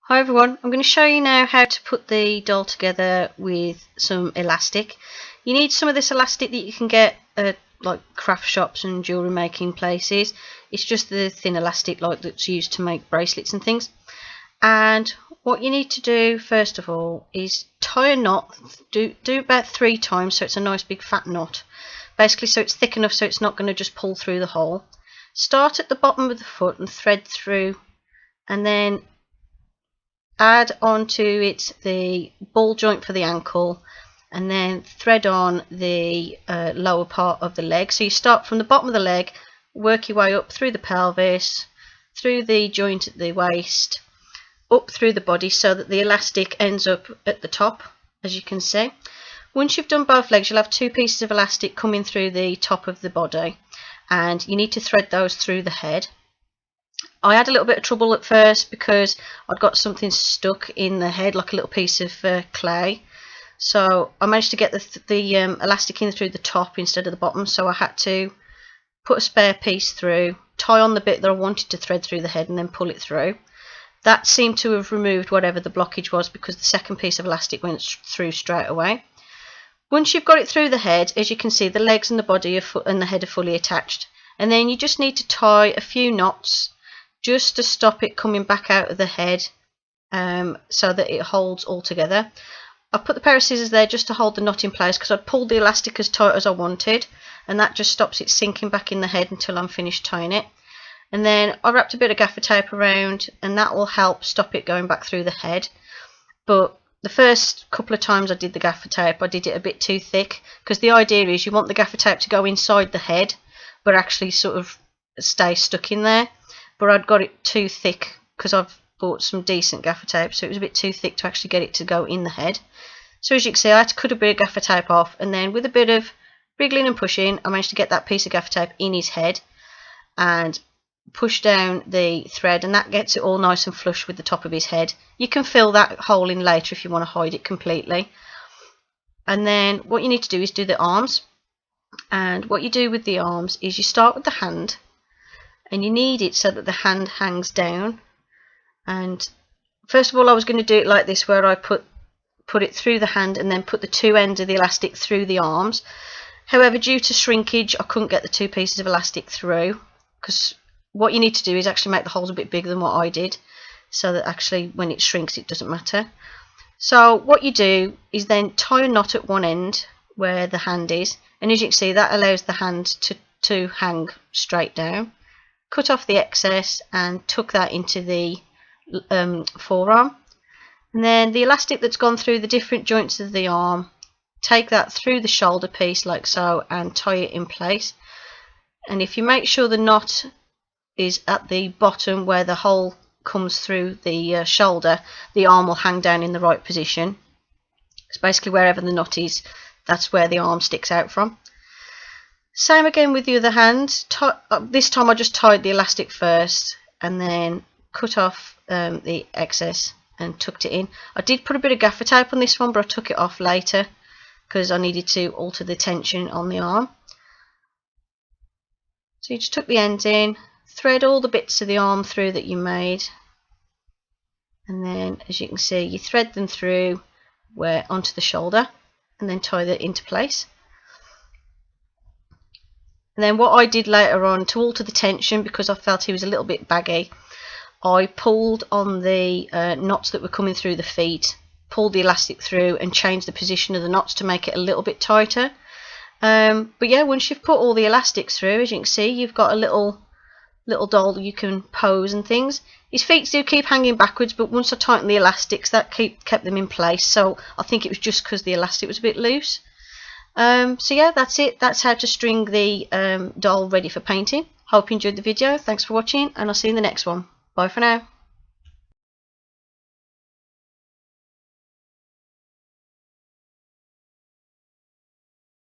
Hi everyone, I'm going to show you now how to put the doll together with some elastic. You need some of this elastic that you can get at like craft shops and jewellery making places. It's just the thin elastic like that's used to make bracelets and things. And what you need to do first of all is tie a knot, do about 3 times so it's a nice big fat knot. Basically so it's thick enough so it's not going to just pull through the hole. Start at the bottom of the foot and thread through, and then add onto it the ball joint for the ankle, and then thread on the lower part of the leg. So you start from the bottom of the leg, work your way up through the pelvis, through the joint at the waist, up through the body so that the elastic ends up at the top, as you can see. Once you've done both legs, you'll have 2 pieces of elastic coming through the top of the body, and you need to thread those through the head. I had a little bit of trouble at first because I'd got something stuck in the head, like a little piece of clay. So I managed to get the elastic in through the top instead of the bottom, so I had to put a spare piece through, tie on the bit that I wanted to thread through the head, and then pull it through. That seemed to have removed whatever the blockage was because the second piece of elastic went through straight away. Once you've got it through the head, as you can see, the legs and the body and the head are fully attached, and then you just need to tie a few knots just to stop it coming back out of the head, so that it holds all together. I put the pair of scissors there just to hold the knot in place because I pulled the elastic as tight as I wanted, and that just stops it sinking back in the head until I'm finished tying it. And then I wrapped a bit of gaffer tape around, and that will help stop it going back through the head. But the first couple of times I did the gaffer tape, I did it a bit too thick, because the idea is you want the gaffer tape to go inside the head but actually sort of stay stuck in there. But I'd got it too thick because I've bought some decent gaffer tape, so it was a bit too thick to actually get it to go in the head. So as you can see, I had to cut a bit of gaffer tape off, and then with a bit of wriggling and pushing, I managed to get that piece of gaffer tape in his head and push down the thread, and that gets it all nice and flush with the top of his head. You can fill that hole in later if you want to hide it completely. And then what you need to do is do the arms. And what you do with the arms is you start with the hand, and you need it so that the hand hangs down. And first of all I was going to do it like this, where I put it through the hand and then put the 2 ends of the elastic through the arms. However, due to shrinkage I couldn't get the 2 pieces of elastic through, because what you need to do is actually make the holes a bit bigger than what I did, so that actually when it shrinks it doesn't matter. So what you do is then tie a knot at one end where the hand is, and as you can see that allows the hand to hang straight down. Cut off the excess and tuck that into the forearm, and then the elastic that's gone through the different joints of the arm, take that through the shoulder piece like so and tie it in place. And if you make sure the knot is at the bottom where the hole comes through the shoulder, the arm will hang down in the right position. It's basically wherever the knot is, that's where the arm sticks out from. Same again with the other hand. This time I just tied the elastic first and then cut off the excess and tucked it in. I did put a bit of gaffer tape on this one, but I took it off later because I needed to alter the tension on the arm. So you just tuck the ends in, thread all the bits of the arm through that you made, and then as you can see you thread them through onto the shoulder and then tie that into place. And then what I did later on to alter the tension, because I felt he was a little bit baggy, I pulled on the knots that were coming through the feet, pulled the elastic through and changed the position of the knots to make it a little bit tighter. But yeah, once you've put all the elastics through, as you can see, you've got a little doll you can pose and things. His feet do keep hanging backwards, but once I tightened the elastics that kept them in place, so I think it was just because the elastic was a bit loose. So yeah, that's it. That's how to string the doll ready for painting. Hope you enjoyed the video. Thanks for watching, and I'll see you in the next one. Bye for now.